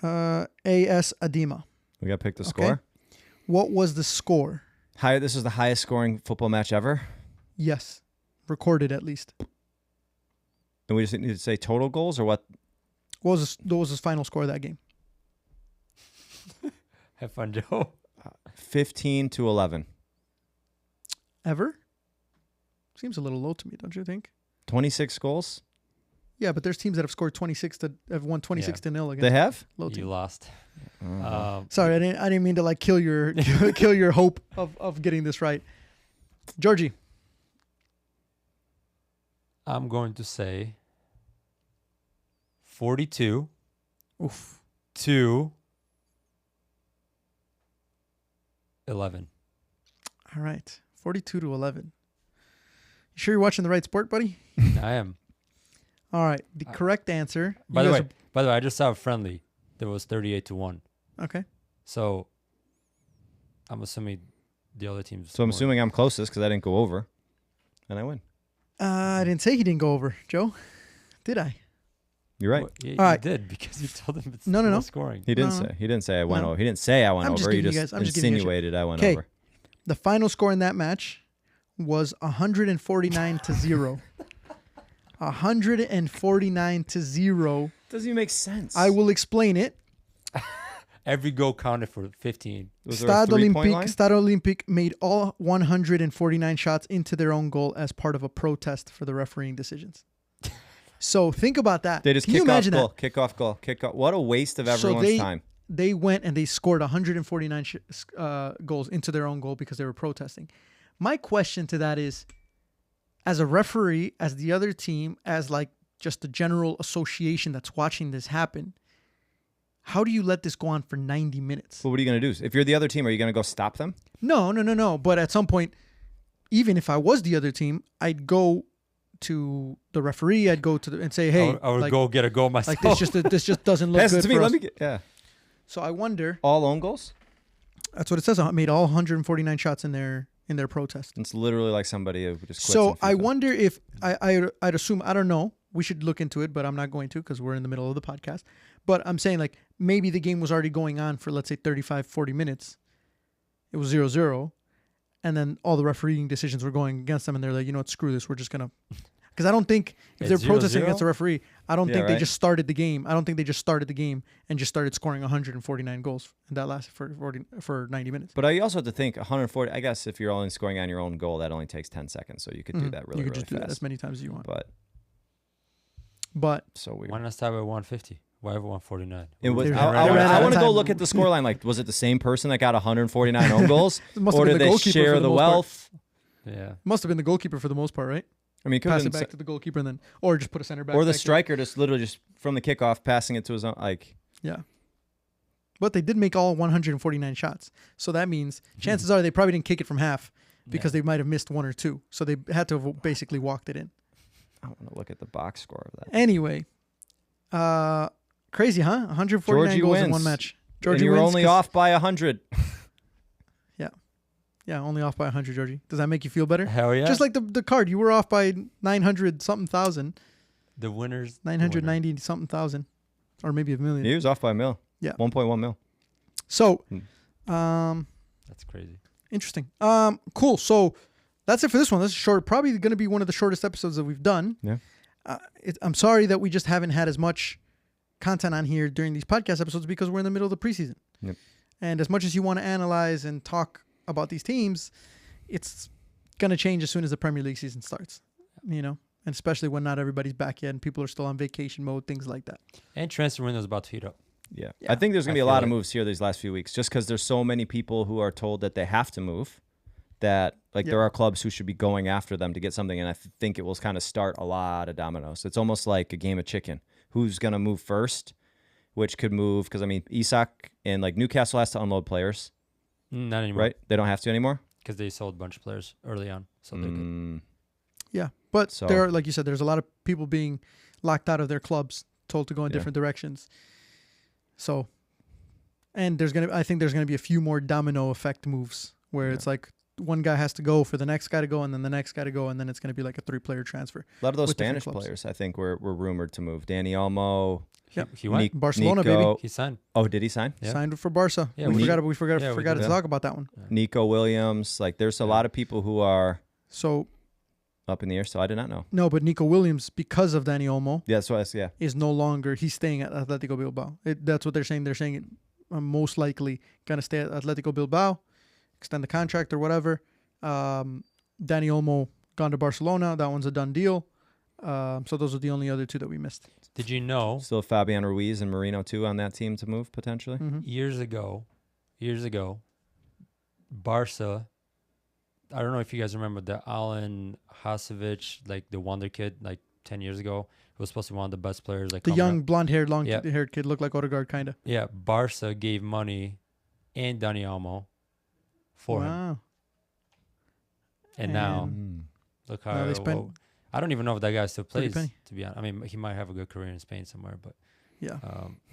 AS Adima. We got to pick the score. What was the score? This is the highest scoring football match ever? Yes. Recorded at least. And we just need to say total goals or what? What was his final score of that game? Have fun, Joe. 15-11. Ever? Seems a little low to me, don't you think? 26 goals? Yeah, but there's teams that have scored 26 have won 26 to 0 against. They have? Low team. You lost. Sorry, I didn't mean to kill your hope of getting this right. Georgie. I'm going to say 42 Oof. to 11. All right. 42 to 11. You sure you're watching the right sport, buddy? I am. All right. The correct answer. By the way, I just saw a friendly that was 38 to 1. Okay. So I'm assuming the other teams. So I'm more. assuming I'm closest because I didn't go over, and I win. I didn't say he didn't go over, Joe. Did I? You're right. Well, you All right. did because you told him it's No. scoring. He didn't No. say. He didn't say I went No. over. He didn't say I went I'm just over. He giving you just guys- I'm just giving you a shit. insinuated I went 'Kay. over. The final score in that match was 149 to 0. 149 to 0. Doesn't even make sense. I will explain it. Every goal counted for 15. Was there a Stade 3-point line? Olympique made all 149 shots into their own goal as part of a protest for the refereeing decisions. So think about that. They just Can you kick off imagine goal, that? kick off goal, kick off. What a waste of So everyone's time. They went and they scored 149 goals into their own goal because they were protesting. My question to that is, as a referee, as the other team, as like just the general association that's watching this happen, how do you let this go on for 90 minutes? Well, what are you going to do? If you're the other team, are you going to go stop them? No. But at some point, even if I was the other team, I'd go to the referee. I'd go to and say, "Hey, I would go get a goal myself. like this just doesn't look Pass it good to me. for Let us." me get. Yeah. So I wonder. All own goals? That's what it says. I made all 149 shots in their protest. It's literally like somebody who just quits. So in I FIFA. wonder if I'd assume, I don't know. We should look into it, but I'm not going to because we're in the middle of the podcast. But I'm saying like maybe the game was already going on for, let's say, 35, 40 minutes. It was 0-0. And then all the refereeing decisions were going against them. And they're like, you know what, screw this. We're just going to. Because I don't think if they're It's protesting 0-0? against the referee, I don't Yeah, think they right. just started the game. I don't think they just started the game and just started scoring 149 goals. And that lasted for 90 minutes. But I also have to think 140. I guess if you're only scoring on your own goal, that only takes 10 seconds. So you could do that really, You could really just do that fast. as many times as you want. But But so weird. Why not start at 150? Why have 149? It was. They I, ran out I of want to go time. look at the scoreline. Like, was it the same person that got 149 own goals, It must have or been did the they goalkeeper share for the the most part. wealth? Yeah. must have been the goalkeeper for the most part, right? I mean, it could Pass have it been back to the goalkeeper and then, or just put a center back. or the back in. striker just literally just from the kickoff passing it to his own. Like, Yeah. But they did make all 149 shots. So that means chances are they probably didn't kick it from half because they might have missed one or two. So they had to have basically walked it in. I want to look at the box score of that. Anyway, crazy, huh? 149 Georgie goals in wins. one match. And Georgie you're wins only 'cause- off by 100. Yeah, only off by 100, Georgie. Does that make you feel better? Hell yeah. Just like the card, you were off by 900 something thousand, the winners. 990 something thousand, or maybe a million. He was off by a mil. Yeah. 1.1 mil. So, That's crazy. interesting. Cool. So that's it for this one. This is short. Probably going to be one of the shortest episodes that we've done. Yeah. I'm sorry that we just haven't had as much content on here during these podcast episodes because we're in the middle of the preseason. Yep. And as much as you want to analyze and talk about these teams, it's going to change as soon as the Premier League season starts, you know, and especially when not everybody's back yet and people are still on vacation mode, things like that. And transfer window is about to heat up. Yeah. Yeah. I think there's going to be I a feel lot of like- moves here these last few weeks just because there's so many people who are told that they have to move that like Yep. there are clubs who should be going after them to get something. And I think it will kind of start a lot of dominoes. It's almost like a game of chicken. Who's going to move first, which could move. Because, I mean, Isak and like Newcastle has to unload players, Not anymore. right? They don't have to anymore. Because they sold a bunch of players early on. So they're good. Yeah. But So- there are, like you said, there's a lot of people being locked out of their clubs, told to go in Yeah. different directions. So, and I think there's going to be a few more domino effect moves where it's like one guy has to go for the next guy to go and then the next guy to go and then it's going to be like a 3-player transfer. A lot of those with different Spanish clubs. players, I think, were rumored to move. Danny Olmo. He went. Barcelona, Nico, He signed. Oh, did he sign? Yeah. Signed for Barca. Yeah, we we- forgot yeah, we to did. talk about that one. Nico Williams. Like, there's a lot of people who are So, up in the air, so I did not know. no, but Nico Williams, because of Dani Olmo, Yeah, so yeah. is no longer, he's staying at Atletico Bilbao. That's what they're saying. They're saying it most likely going to stay at Atletico Bilbao, extend the contract or whatever. Dani Olmo gone to Barcelona. That one's a done deal. So those are the only other two that we missed. Did you know Still Fabian Ruiz and Marino too on that team to move potentially. Mm-hmm. years ago, Barca, I don't know if you guys remember the Alan Hasevic, like the wonder kid, like 10 years ago. He was supposed to be one of the best players. Like The coming young, up. blonde-haired, long-haired kid looked like Odegaard, kind of. Yeah, Barca gave money and Dani Olmo for him. Wow. And now, Mm. look how Now they spent I don't even know if that guy still pretty plays, penny. to be honest. I mean, he might have a good career in Spain somewhere, but Yeah.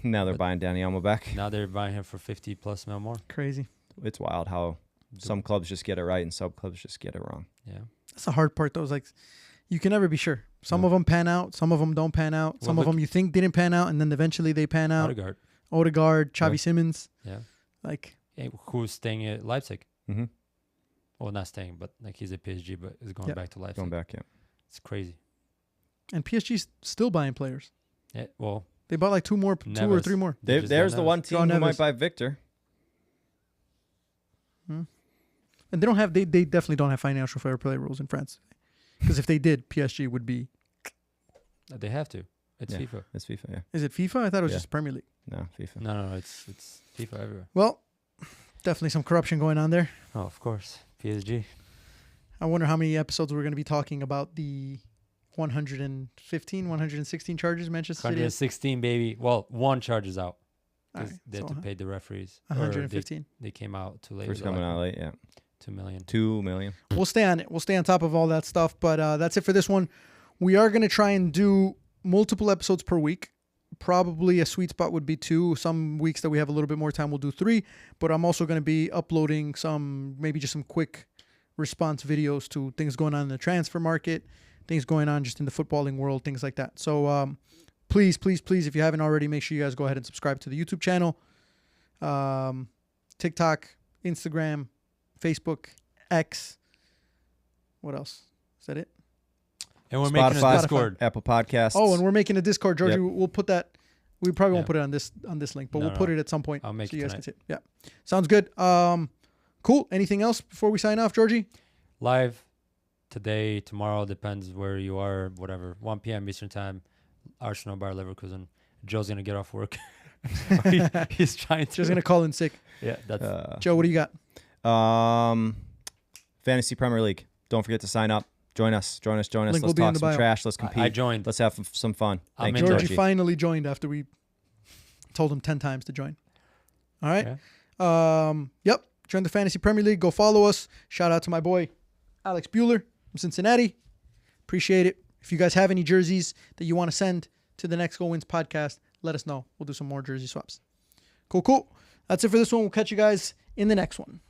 Now they're But- buying Danny Olmo back. now they're buying him for 50+ mil more. Crazy. It's wild how some clubs just get it right and some clubs just get it wrong. Yeah. That's the hard part, though. Is like you can never be sure. Some No. of them pan out. Some of them don't pan out. Well, Some of look- them you think didn't pan out, and then eventually they pan out. Odegaard, Xavi Yeah. Simmons. Yeah. Like, Who's staying at Leipzig? Mm-hmm. Well, not staying, but like he's at PSG, but is going Yeah. back to Leipzig. Going back, yeah. It's crazy. and PSG's still buying players. Yeah, well, They bought like two or Neves. three more. They just There's got the Neves. one team Joao who might Neves. buy Victor. And they don't have. They definitely don't have financial fair play rules in France. Because if they did, PSG would be. they have to. It's Yeah. FIFA. It's FIFA, yeah. Is it FIFA? I thought it was Yeah. just Premier League. No, FIFA. No, it's FIFA everywhere. Well, definitely some corruption going on there. Oh, of course, PSG. I wonder how many episodes we're going to be talking about the 115, 116 charges Manchester City has. 116, baby. Well, one charge is out because Alright, they had so to pay the referees. Or 115. They came out too late. First with coming like out late, yeah. 2 million. 2 million. We'll stay on it. We'll stay on top of all that stuff. But that's it for this one. We are going to try and do multiple episodes per week. Probably a sweet spot would be 2. Some weeks that we have a little bit more time, we'll do 3. But I'm also going to be uploading maybe just some quick response videos to things going on in the transfer market, things going on just in the footballing world, things like that. So please, if you haven't already, make sure you guys go ahead and subscribe to the YouTube channel, TikTok, Instagram, Facebook, X. What else? Is that it? And we're making a Spotify, Discord. Apple Podcasts. Oh, and we're making a Discord, Georgie. Yep. We'll put that. We probably won't Yeah. put it on this link, but No, we'll put no. it at some point. I'll make so it you guys can tonight. see it. Yeah, sounds good. Cool. Anything else before we sign off, Georgie? Live today, tomorrow, depends where you are, whatever. 1 p.m. Eastern Time, Arsenal Bar Leverkusen. Joe's going to get off work. He's trying to. Just gonna call in sick. Yeah, that's Joe, what do you got? Fantasy Premier League. Don't forget to sign up. Join us. Link Let's will be in talk the some bio. trash. Let's compete. I joined. Let's have some fun. I'm Thank in you, Georgie Georgie. finally joined after we told him 10 times to join. All right. Yeah. Yep. Join the Fantasy Premier League. Go follow us. Shout out to my boy Alex Bueller from Cincinnati. Appreciate it. If you guys have any jerseys that you want to send to the Next Goal Wins podcast, let us know. We'll do some more jersey swaps. Cool. That's it for this one. We'll catch you guys in the next one.